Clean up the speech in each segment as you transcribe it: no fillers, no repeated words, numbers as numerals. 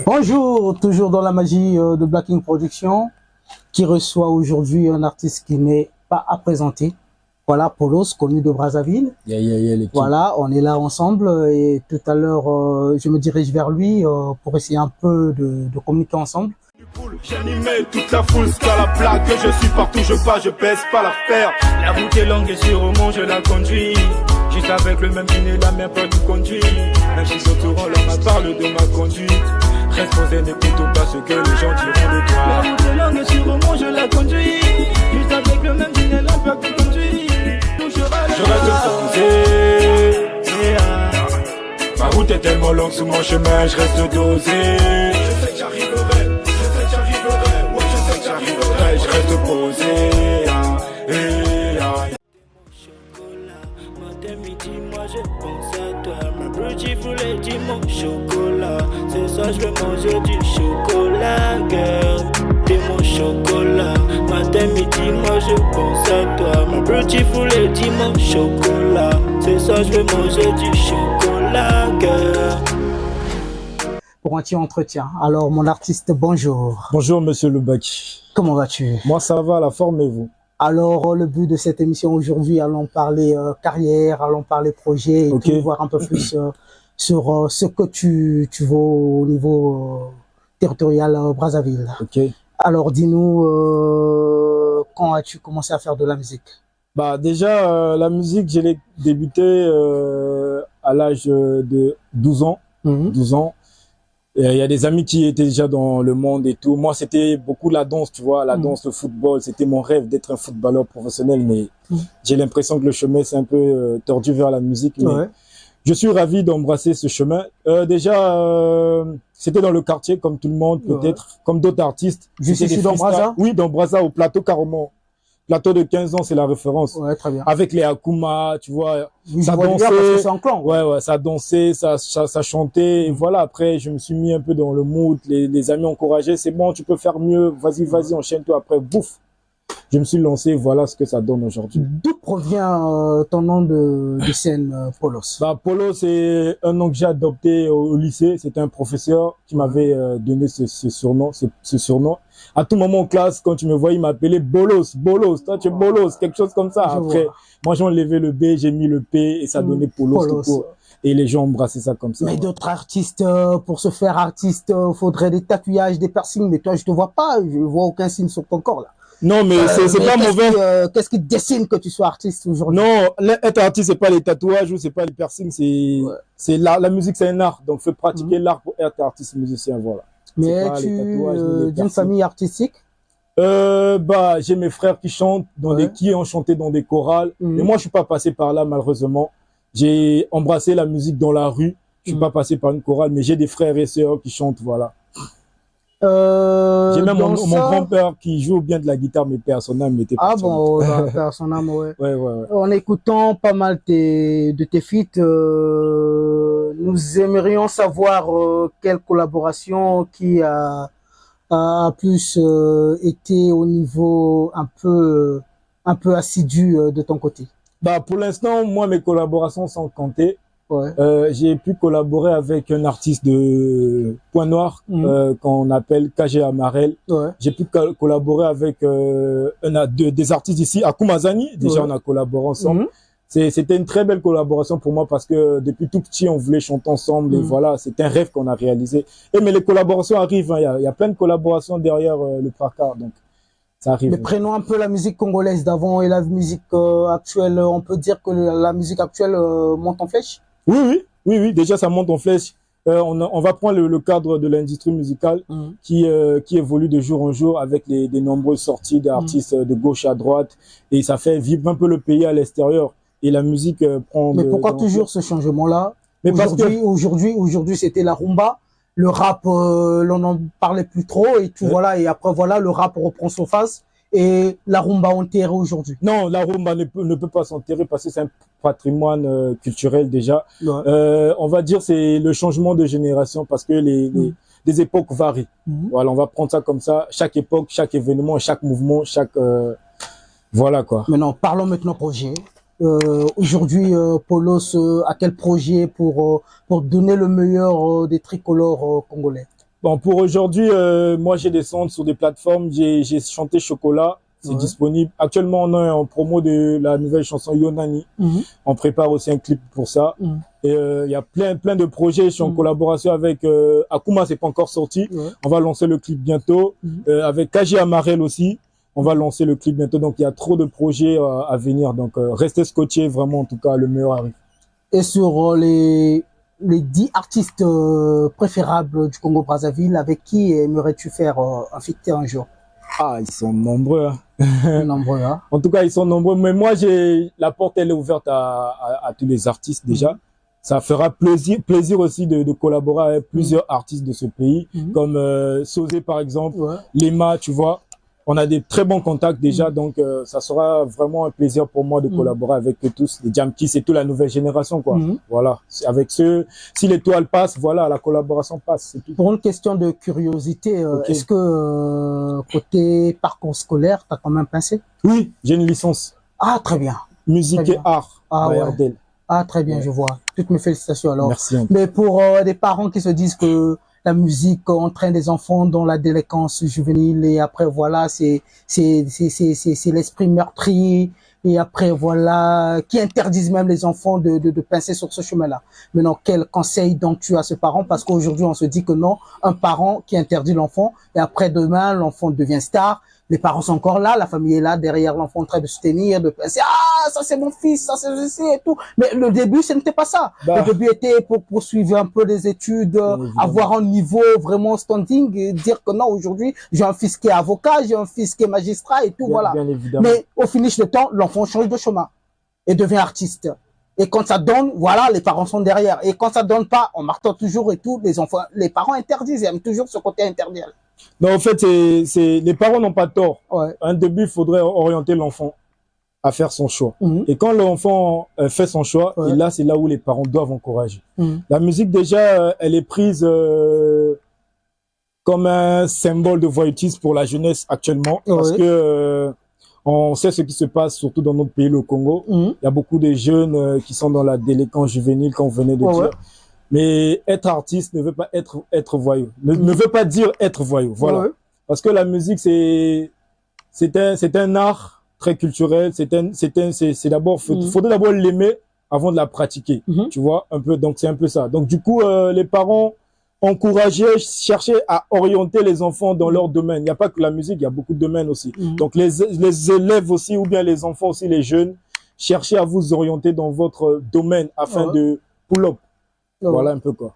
Bonjour, toujours dans la magie de Black King Production, qui reçoit aujourd'hui un artiste qui n'est pas à présenter. Voilà, Polos, connu de Brazzaville. Voilà, on est là ensemble et tout à l'heure, je me dirige vers lui pour essayer un peu de communiquer ensemble. J'animais toute la foule, c'est à la plaque, je suis partout, je passe, je baisse pas l'affaire. La route est longue et sûrement je la conduis. Juste avec le même dîner, la même peur du conduit. Même si autour l'homme me parle de ma conduite. Reste posé, n'écoute pas ce que les gens diront de toi. La route est longue et sûrement je la conduis. Juste avec le même dîner, la peur du conduit. Je reste posé. Ma route est tellement longue sous mon chemin, je reste dosé. Je sais que j'arriverai. Je reste posé. Matin, midi, moi je pense à toi. Ma beautiful lady, mon chocolat. Ce soir je vais manger du chocolat, girl. T'es mon chocolat. Matin, midi, moi je pense à toi. Ma beautiful lady, mon chocolat. Ce soir je vais manger du chocolat, girl. Pour un petit entretien. Alors, mon artiste, bonjour. Bonjour, monsieur Lebaki. Comment vas-tu? Moi, ça va, la forme et vous? Alors, le but de cette émission aujourd'hui, allons parler carrière, allons parler projet, et tout, voir un peu plus sur ce que tu vaux au niveau territorial Brazzaville. Alors, dis-nous, quand as-tu commencé à faire de la musique? Bah, déjà, la musique, je l'ai débuté à l'âge de 12 ans. 12 ans. Il y a des amis qui étaient déjà dans le monde et tout. Moi, c'était beaucoup la danse, tu vois, la danse, le football. C'était mon rêve d'être un footballeur professionnel, mais j'ai l'impression que le chemin s'est un peu tordu vers la musique. Mais je suis ravi d'embrasser ce chemin. Déjà, c'était dans le quartier, comme tout le monde, peut-être, comme d'autres artistes. Juste ici dans Brazza? Oui, dans Brazza, au plateau Carrément. Plateau de 15 ans, c'est la référence. Ouais, très bien. Avec les Akuma, tu vois, ça dansait. C'est en clan. Ouais, ça dansait, ça chantait. Et voilà, après, je me suis mis un peu dans le mood. Les amis encourageaient. C'est bon, tu peux faire mieux. Vas-y, enchaîne-toi. Après, bouf. Je me suis lancé. Voilà ce que ça donne aujourd'hui. D'où provient ton nom de scène, Polos? Bah, Polos, c'est un nom que j'ai adopté au lycée. C'était un professeur qui m'avait donné ce surnom. À tout moment en classe, quand tu me vois, il m'appelait Bolos. Toi, tu es Bolos, quelque chose comme ça. Après, moi, j'ai enlevé le B, j'ai mis le P et ça donnait Polos. Et les gens embrassaient ça comme ça. Mais d'autres artistes, pour se faire artiste, faudrait des tatouages, des piercings. Mais toi, je te vois pas. Je vois aucun signe sur ton corps, là. Non, mais c'est pas mauvais. Qu'est-ce qui te dessine que tu sois artiste aujourd'hui? Non, être artiste, c'est pas les tatouages ou c'est pas les piercings, c'est l'art. La musique, c'est un art. Donc, faut pratiquer l'art pour être artiste musicien, voilà. Mais tu d'une famille artistique? Bah, j'ai mes frères qui chantent qui ont chanté dans des chorales. Et moi, je suis pas passé par là, malheureusement. J'ai embrassé la musique dans la rue. Je suis pas passé par une chorale, mais j'ai des frères et sœurs qui chantent, voilà. J'ai même mon grand-père qui joue bien de la guitare, mais son âme était pas. Ah bon, son âme, ouais. Ouais. En écoutant pas mal de tes feats, nous aimerions savoir quelle collaboration qui a plus été au niveau un peu assidu de ton côté. Bah, pour l'instant, moi, mes collaborations sont comptées. J'ai pu collaborer avec un artiste de Pointe-Noire qu'on appelle KG Amarel. J'ai pu collaborer avec des artistes ici, Akumazani. Déjà, on a collaboré ensemble. C'était une très belle collaboration pour moi parce que depuis tout petit, on voulait chanter ensemble et voilà, c'est un rêve qu'on a réalisé. Mais les collaborations arrivent, hein. Il y a plein de collaborations derrière le placard, donc ça arrive. Mais prenons un peu la musique congolaise d'avant et la musique actuelle. On peut dire que la musique actuelle monte en flèche? Oui. Déjà, ça monte en flèche. On va prendre le cadre de l'industrie musicale qui évolue de jour en jour avec des nombreuses sorties d'artistes de gauche à droite et ça fait vivre un peu le pays à l'extérieur. Et la musique prend. Mais pourquoi toujours ce changement-là? Aujourd'hui, c'était la rumba. Le rap, l'on n'en parlait plus trop et tout, voilà. Et après, voilà, le rap reprend son face et la rumba enterrée aujourd'hui. Non, la rumba ne peut pas s'enterrer parce que c'est un patrimoine culturel déjà. On va dire c'est le changement de génération parce que les époques varient. Voilà, on va prendre ça comme ça. Chaque époque, chaque événement, chaque mouvement, voilà quoi. Maintenant, parlons maintenant projet. Aujourd'hui, Polos a quel projet pour donner le meilleur des tricolores congolais? Bon, pour aujourd'hui, moi, j'ai des sons sur des plateformes. J'ai chanté Chocolat. C'est disponible. Actuellement, on est en promo de la nouvelle chanson Yonani. On prépare aussi un clip pour ça. Et il y a plein de projets. Je suis en collaboration avec Akuma, c'est pas encore sorti. On va lancer le clip bientôt. Avec KG Amarel aussi. On va lancer le clip bientôt. Donc, il y a trop de projets à venir. Donc, restez scotchés. Vraiment, en tout cas, le meilleur arrive. Et sur les 10 artistes préférables du Congo-Brazzaville, avec qui aimerais-tu faire un feat un jour? Ah, ils sont nombreux. Nombreux, hein. En tout cas, ils sont nombreux. Mais moi, la porte, elle est ouverte à tous les artistes déjà. Ça fera plaisir aussi de collaborer avec plusieurs artistes de ce pays, comme Sosé par exemple, Lema, tu vois. On a des très bons contacts déjà, donc ça sera vraiment un plaisir pour moi de collaborer avec eux tous, les Jamkis et toute la nouvelle génération, quoi. Voilà, avec ceux, si l'étoile passe, voilà, la collaboration passe, c'est tout. Pour une question de curiosité, est-ce que côté parcours scolaire, t'as quand même pincé? Oui, j'ai une licence. Ah, très bien. Musique et art. Ah, ouais. Ah, très bien, je vois. Toutes mes félicitations alors. Merci. Mais pour des parents qui se disent que la musique entraîne des enfants dans la délinquance juvénile et après voilà c'est l'esprit meurtrier et après voilà qui interdisent même les enfants de passer sur ce chemin-là. Maintenant, quel conseil donc tu as à ce parent, parce qu'aujourd'hui on se dit que non, un parent qui interdit l'enfant et après demain l'enfant devient star, les parents sont encore là, la famille est là derrière l'enfant en train de se tenir, de penser ah ça c'est mon fils, ça c'est ceci et tout. Mais le début ce n'était pas ça. Le début était pour poursuivre un peu les études, avoir un niveau vraiment standing et dire que non, aujourd'hui j'ai un fils qui est avocat, j'ai un fils qui est magistrat et tout, voilà. Mais au finish de temps, l'enfant change de chemin et devient artiste. Et quand ça donne, voilà, les parents sont derrière. Et quand ça donne pas, on marteau toujours et tout, les enfants, les parents interdisent, ils aiment toujours ce côté interdit. Non, en fait, les parents n'ont pas tort. Un début, il faudrait orienter l'enfant à faire son choix. Et quand l'enfant fait son choix, et là, c'est là où les parents doivent encourager. La musique, déjà, elle est prise comme un symbole de voyoutisme pour la jeunesse actuellement, parce que on sait ce qui se passe, surtout dans notre pays, le Congo. Il y a beaucoup de jeunes qui sont dans la délinquance juvénile, comme vous venez de dire. Mais être artiste ne veut pas être voyou. Ne veut pas dire être voyou. Voilà. Parce que la musique, c'est un art très culturel. C'est d'abord, faudrait d'abord l'aimer avant de la pratiquer. Tu vois, un peu. Donc, c'est un peu ça. Donc, du coup, les parents encourager, chercher à orienter les enfants dans leur domaine. Il n'y a pas que la musique, il y a beaucoup de domaines aussi. Donc, les élèves aussi, ou bien les enfants aussi, les jeunes, cherchez à vous orienter dans votre domaine afin de pull up. Voilà un peu quoi.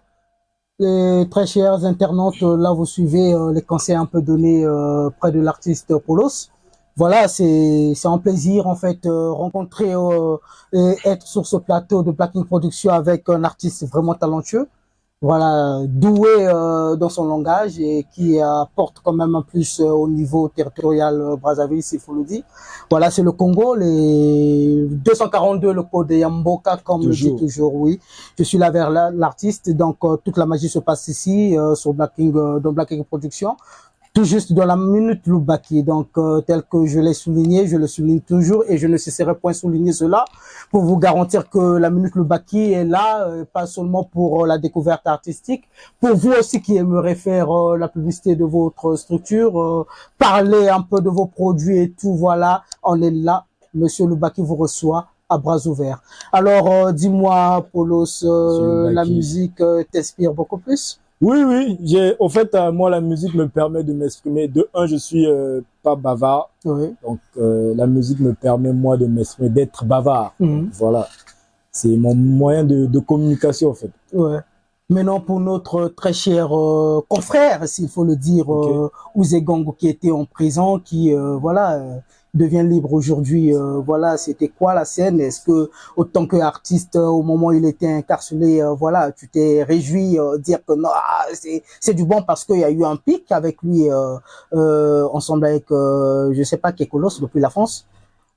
Les très chers internautes, là vous suivez les conseils un peu donnés près de l'artiste Polos. Voilà, c'est un plaisir en fait rencontrer et être sur ce plateau de Blacking Production avec un artiste vraiment talentueux. Voilà, doué dans son langage et qui apporte quand même un plus au niveau territorial Brazzaville, s'il faut le dire. Voilà, c'est le Congo, les 242, le code de Yamboka, comme je dis toujours, oui. Je suis là vers l'artiste, donc toute la magie se passe ici, sur dans Blacking Production. Tout juste dans la minute Lubaki, donc tel que je l'ai souligné, je le souligne toujours et je ne cesserai point souligner cela pour vous garantir que la minute Lubaki est là, pas seulement pour la découverte artistique, pour vous aussi qui aimeriez faire la publicité de votre structure, parler un peu de vos produits et tout, voilà, on est là, Monsieur Lubaki vous reçoit à bras ouverts. Alors dis-moi Polos, la musique t'inspire beaucoup plus? Oui, oui. Au fait, moi, la musique me permet de m'exprimer. De un, je suis pas bavard. Donc, la musique me permet, moi, de m'exprimer, d'être bavard. Voilà. C'est mon moyen de communication, en fait. Maintenant, pour notre très cher confrère, s'il faut le dire, Ouzé-Gang, qui était en prison, qui, voilà, devient libre aujourd'hui. Voilà, c'était quoi la scène? Est-ce que, autant qu'artiste, au moment où il était incarcéré, voilà, tu t'es réjoui, dire que non, c'est du bon parce qu'il y a eu un pic avec lui, ensemble avec, je sais pas, Kekolos depuis la France.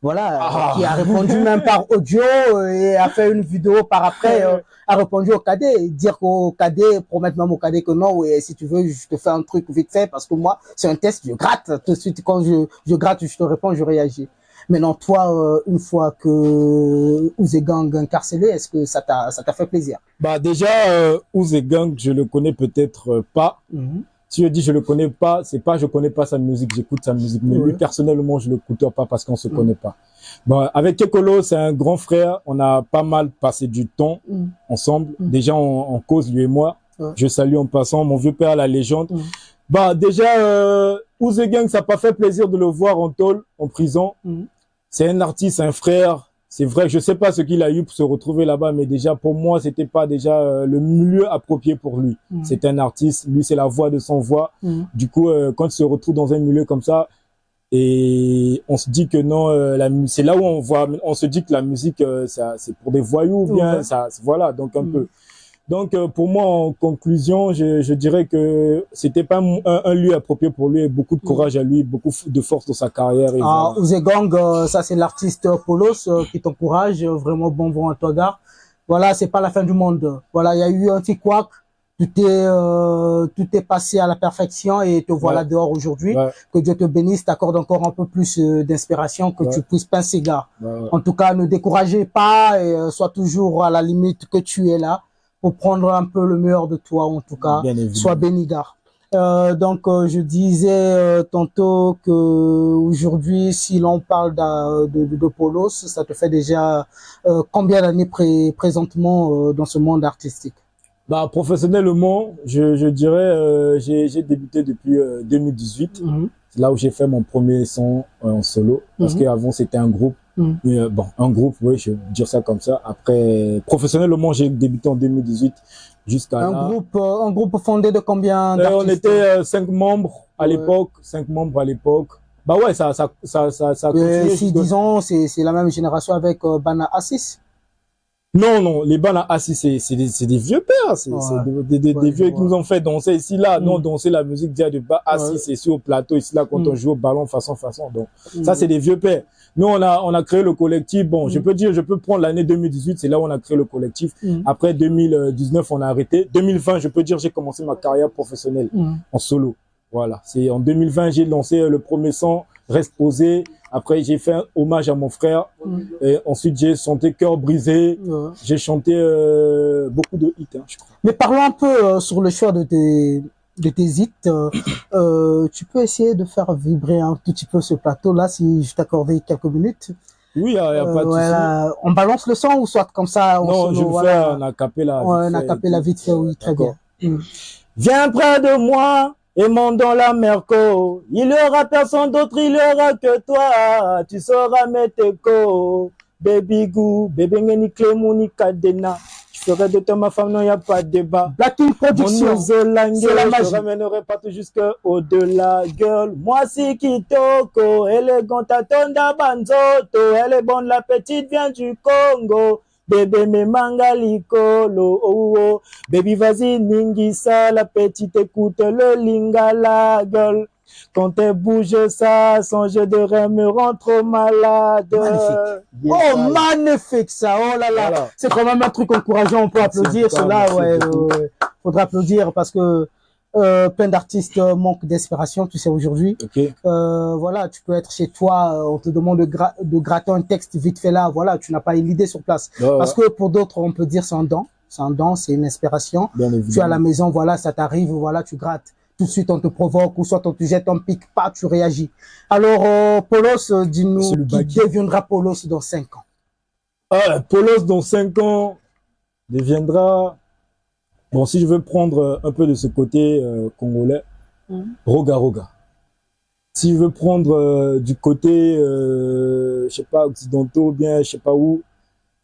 Voilà, qui a répondu même par audio et a fait une vidéo par après, a répondu au cadet, dire qu'au cadet, promettre même au cadet que non, et si tu veux, je te fais un truc vite fait parce que moi, c'est un test, je gratte tout de suite, quand je gratte, je te réponds, je réagis. Maintenant, toi, une fois que Ouzé-Gang incarcéré, est-ce que ça t'a fait plaisir? Bah déjà, Ouzé-Gang, je le connais peut-être pas. Si je dis je le connais pas, c'est pas je connais pas sa musique, j'écoute sa musique. Mais lui, personnellement, je l'écoute pas parce qu'on se connaît pas. Bon, avec Kekolo, c'est un grand frère. On a pas mal passé du temps ensemble. Déjà, on cause, lui et moi. Je salue en passant mon vieux père, la légende. Bah, déjà, Ouzé Gang, ça n'a pas fait plaisir de le voir en tôle, en prison. C'est un artiste, un frère. C'est vrai, je sais pas ce qu'il a eu pour se retrouver là-bas, mais déjà, pour moi, c'était pas déjà le milieu approprié pour lui. C'est un artiste. Lui, c'est la voix de son voix. Du coup, quand il se retrouve dans un milieu comme ça, et on se dit que non, c'est là où on se dit que la musique, c'est pour des voyous, ou bien, ça, voilà, donc un peu. Donc, pour moi, en conclusion, je dirais que c'était pas un lieu approprié pour lui, et beaucoup de courage à lui, beaucoup de force dans sa carrière. Ah, Ouzé Gang, ça c'est l'artiste Polos qui t'encourage, vraiment bon vent à toi, gars. Voilà, c'est pas la fin du monde. Voilà, il y a eu un petit couac, tout est passé à la perfection et te voilà dehors aujourd'hui. Que Dieu te bénisse, t'accorde encore un peu plus d'inspiration, que tu puisses pincer, gars. En tout cas, ne découragez pas et sois toujours à la limite que tu es là. Pour prendre un peu le meilleur de toi, en tout cas, sois béni, gars. Donc, je disais tantôt que aujourd'hui, si l'on parle de Polos, ça te fait déjà combien d'années présentement dans ce monde artistique? Bah, professionnellement, je dirais, j'ai débuté depuis 2018. C'est là où j'ai fait mon premier son en solo, parce qu'avant c'était un groupe. Bon, un groupe, oui, je vais dire ça comme ça. Après, professionnellement, j'ai débuté en 2018 jusqu'à là. Un groupe fondé de combien d'artistes? On était 5 membres à l'époque, 5 membres à l'époque. Bah ouais, ça si disons, c'est la même génération avec Bana Assis. Non, les Bana Assis, c'est des vieux pères, c'est des vieux qui nous ont fait danser ici, là. Non, danser la musique déjà de bas Assis, c'est sur au plateau, ici, là, quand on joue au ballon, façon. Donc, ça, c'est des vieux pères. Nous, on a créé le collectif. Bon, je peux prendre l'année 2018, c'est là où on a créé le collectif. Après 2019, on a arrêté. 2020, je peux dire, j'ai commencé ma carrière professionnelle en solo. Voilà. C'est en 2020, j'ai lancé le premier son, Reste posé. Après, j'ai fait un hommage à mon frère. Et ensuite, j'ai chanté Cœur brisé. J'ai chanté beaucoup de hits, je crois. Mais parlons un peu sur le choix de tes hits. Tu peux essayer de faire vibrer un tout petit peu ce plateau-là, si je t'accordais quelques minutes. Oui, il n'y a pas de souci. On balance le son ou soit comme ça? Non, je le fais en acapella. En acapella vite fait, oui, très bien. Viens près de moi. Et monte dans la merco, il y aura personne d'autre, il y aura que toi, tu sauras mettre écho, baby goo, bébé ngeni clémouni kadena, je ferai de toi ma femme, non y a pas de débat. Blacking Production, c'est la magie. Je te ramènerai pas tout jusqu'au-delà, girl, moi si kitoko, élégante à tonda banzoto, elle est bonne la petite vient du Congo. Bébé me mangalikolo, oh oh, baby vas-y ningisa, la petite écoute le lingala, girl. Quand elle bouge ça, son jeu de rêve me rend trop malade. Magnifique. Oh, magnifique ça, oh là là. Voilà. C'est quand même un truc encourageant, on peut applaudir cela, faudra applaudir parce que plein d'artistes manquent d'inspiration, tu sais, aujourd'hui. Voilà, tu peux être chez toi, on te demande de gratter un texte vite fait là, voilà, tu n'as pas l'idée sur place. Parce que pour d'autres, on peut dire c'est un don, c'est une inspiration. Tu es à la maison, voilà, ça t'arrive, voilà, tu grattes. Tout de suite, on te provoque, ou soit on te jette un pic, pas, tu réagis. Alors, Polos, dis-nous, qui deviendra Polos dans 5 ans? Polos dans 5 ans deviendra... Bon, si je veux prendre un peu de ce côté congolais, Roga Roga. Si je veux prendre du côté, je sais pas, occidentaux, bien, je sais pas où,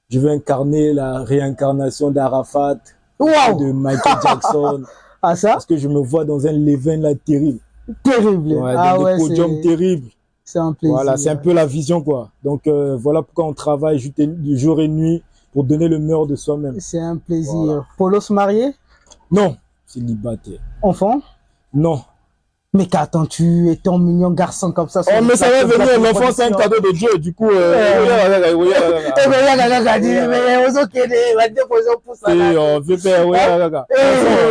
je veux incarner la réincarnation d'Arafat, de Michael Jackson. Ah ça? Parce que je me vois dans un levain là terrible. Terrible. Dans des podiums terribles. C'est un plaisir. Voilà, c'est un peu la vision, quoi. Donc, voilà pourquoi on travaille jour et nuit pour donner le meilleur de soi-même. C'est un plaisir. Voilà. Polos marié? Non, célibataire. Enfant? Non. Mais qu'attends-tu étant mignon garçon comme ça? Oh, mais ça va venir, l'enfant c'est un cadeau de Dieu, du coup...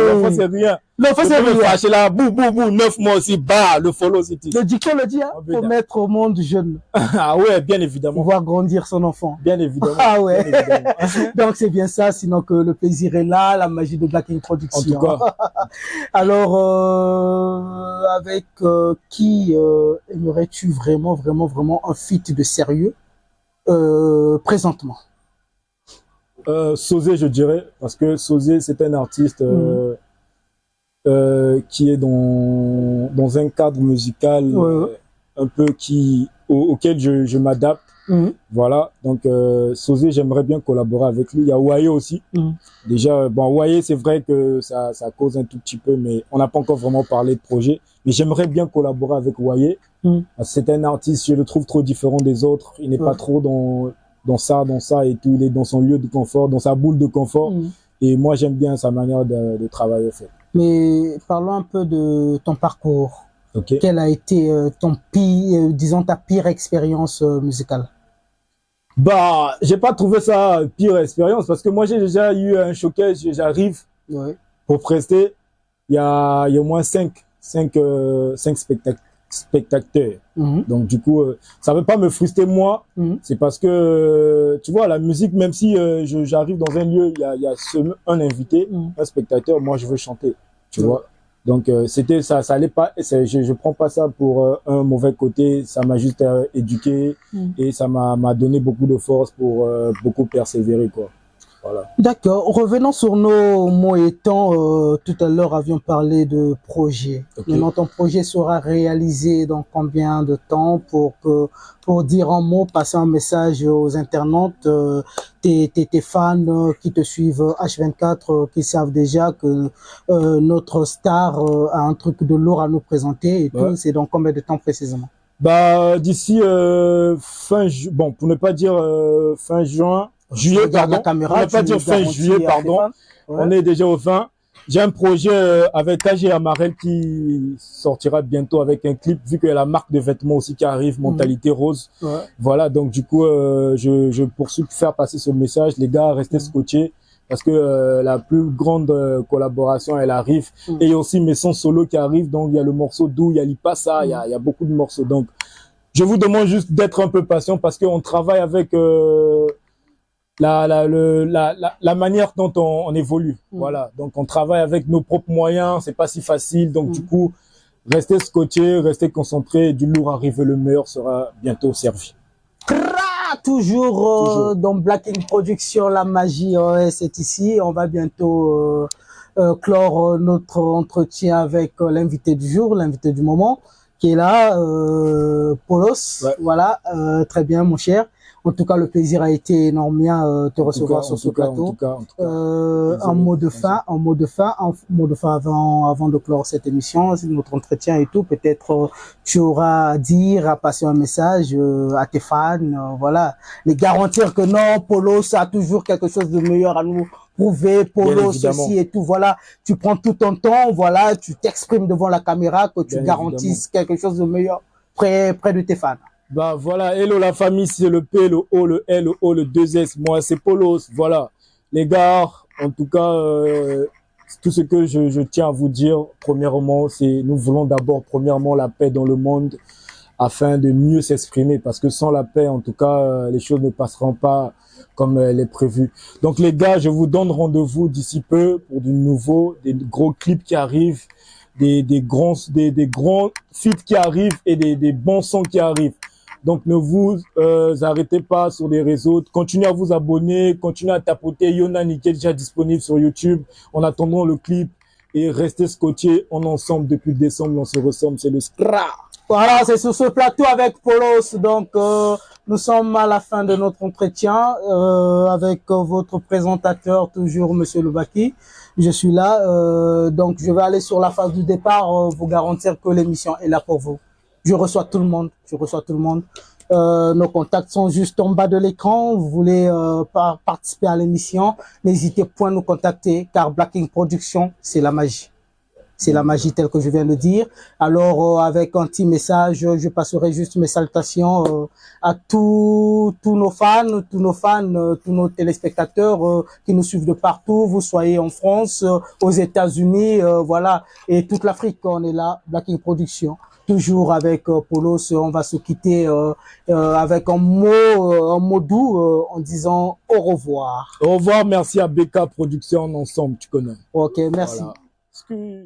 L'enfant c'est rien. Non, faut se fâcher là, bou, 9 mois aussi, bah, le follow city. Le dicton le dit, hein. Faut mettre au monde jeune. Ah ouais, bien évidemment. Pour voir grandir son enfant. Bien évidemment. Ah ouais. Évidemment. Donc c'est bien ça, sinon que le plaisir est là, la magie de Black King Production. En tout cas. Alors, avec qui aimerais-tu vraiment un feat de sérieux présentement? Sosé, je dirais, parce que Sosé, c'est un artiste qui est dans un cadre musical un peu auquel je m'adapte. Voilà, donc Sosé, j'aimerais bien collaborer avec lui. Il y a Waye aussi. Déjà, bon, Waye, c'est vrai que ça cause un tout petit peu, mais on n'a pas encore vraiment parlé de projet. Mais j'aimerais bien collaborer avec Waye. C'est un artiste, je le trouve trop différent des autres. Il n'est pas trop dans ça et tout. Il est dans son lieu de confort, dans sa boule de confort. Et moi, j'aime bien sa manière de travailler, en fait. Mais parlons un peu de ton parcours. Okay. Quelle a été ta pire expérience musicale? Bah, j'ai pas trouvé ça pire expérience parce que moi, j'ai déjà eu un showcase. J'arrive pour prester. Il y a au moins 5 spectateurs. Donc du coup, ça veut pas me frustrer moi. C'est parce que tu vois, la musique, même si j'arrive dans un lieu, il y a un invité, un spectateur, moi je veux chanter, tu vois. Donc c'était ça allait pas. Je prends pas ça pour un mauvais côté. Ça m'a juste éduqué et ça m'a donné beaucoup de force pour beaucoup persévérer, quoi. Voilà. D'accord. Revenons sur nos mots et temps. Tout à l'heure, avions parlé de projet. Maintenant, ton projet sera réalisé dans combien de temps pour dire un mot, passer un message aux internautes, tes fans qui te suivent H24, qui savent déjà que notre star a un truc de lourd à nous présenter et tout. C'est dans combien de temps précisément? Bah, d'ici bon, pour ne pas dire fin juin. Juillet, pardon. On ne va pas dire fin juillet, pardon. On est déjà au 20. J'ai un projet avec KG Amarel qui sortira bientôt avec un clip, vu qu'il y a la marque de vêtements aussi qui arrive, Mentalité Rose. Voilà, donc du coup, je poursuis pour faire passer ce message. Les gars, restez scotchés parce que la plus grande collaboration, elle arrive. Et il y a aussi mes sons solo qui arrivent. Donc, il y a le morceau Dou, il y a Lipassa, il y a beaucoup de morceaux. Donc, je vous demande juste d'être un peu patient parce qu'on travaille avec... la manière dont on évolue. Voilà. Donc, on travaille avec nos propres moyens. C'est pas si facile. Donc, du coup, restez scotchés, restez concentrés. Du lourd arrive, le meilleur sera bientôt servi. Toujours dans Black King Production, la magie, c'est ici. On va bientôt clore notre entretien avec l'invité du jour, l'invité du moment, qui est là, Polos. Voilà, très bien, mon cher. En tout cas, le plaisir a été énorme de te recevoir sur ce plateau. Un mot de fin avant de clore cette émission, notre entretien et tout. Peut-être tu auras à dire, à passer un message à tes fans, voilà, les garantir que non, Polos a toujours quelque chose de meilleur à nous prouver, Polos ceci et tout. Voilà, tu prends tout ton temps, voilà, tu t'exprimes devant la caméra, que tu garantisses quelque chose de meilleur près de tes fans. Bah voilà, hello la famille, c'est le P, le O, le L, le O, le 2S, moi c'est Polos, voilà. Les gars, en tout cas, tout ce que je tiens à vous dire, premièrement, c'est nous voulons d'abord, premièrement, la paix dans le monde afin de mieux s'exprimer parce que sans la paix, en tout cas, les choses ne passeront pas comme elle est prévu. Donc les gars, je vous donne rendez-vous d'ici peu pour du nouveau, des gros clips qui arrivent, des grands feats qui arrivent et des bons sons qui arrivent. Donc, ne vous arrêtez pas sur les réseaux. Continuez à vous abonner. Continuez à tapoter Yonan qui est déjà disponible sur YouTube. En attendant le clip. Et restez scotchés. On est ensemble depuis décembre. On se ressemble. C'est le Skra. Voilà, c'est sur ce plateau avec Polos. Donc, nous sommes à la fin de notre entretien avec votre présentateur, toujours Monsieur Loubaki. Je suis là. Donc, je vais aller sur la phase du départ. Vous garantir que l'émission est là pour vous. Je reçois tout le monde. Nos contacts sont juste en bas de l'écran. Vous voulez participer à l'émission, n'hésitez point à nous contacter car Black King Production, c'est la magie. C'est la magie telle que je viens de dire. Alors, avec un petit message, je passerai juste mes salutations à tous nos fans, tous nos téléspectateurs qui nous suivent de partout. Vous soyez en France, aux États-Unis, voilà, et toute l'Afrique. On est là, Blacking Production. Toujours avec Polos, on va se quitter avec un mot doux en disant au revoir. Au revoir, merci à BK Production ensemble, tu connais. Ok, merci. Voilà.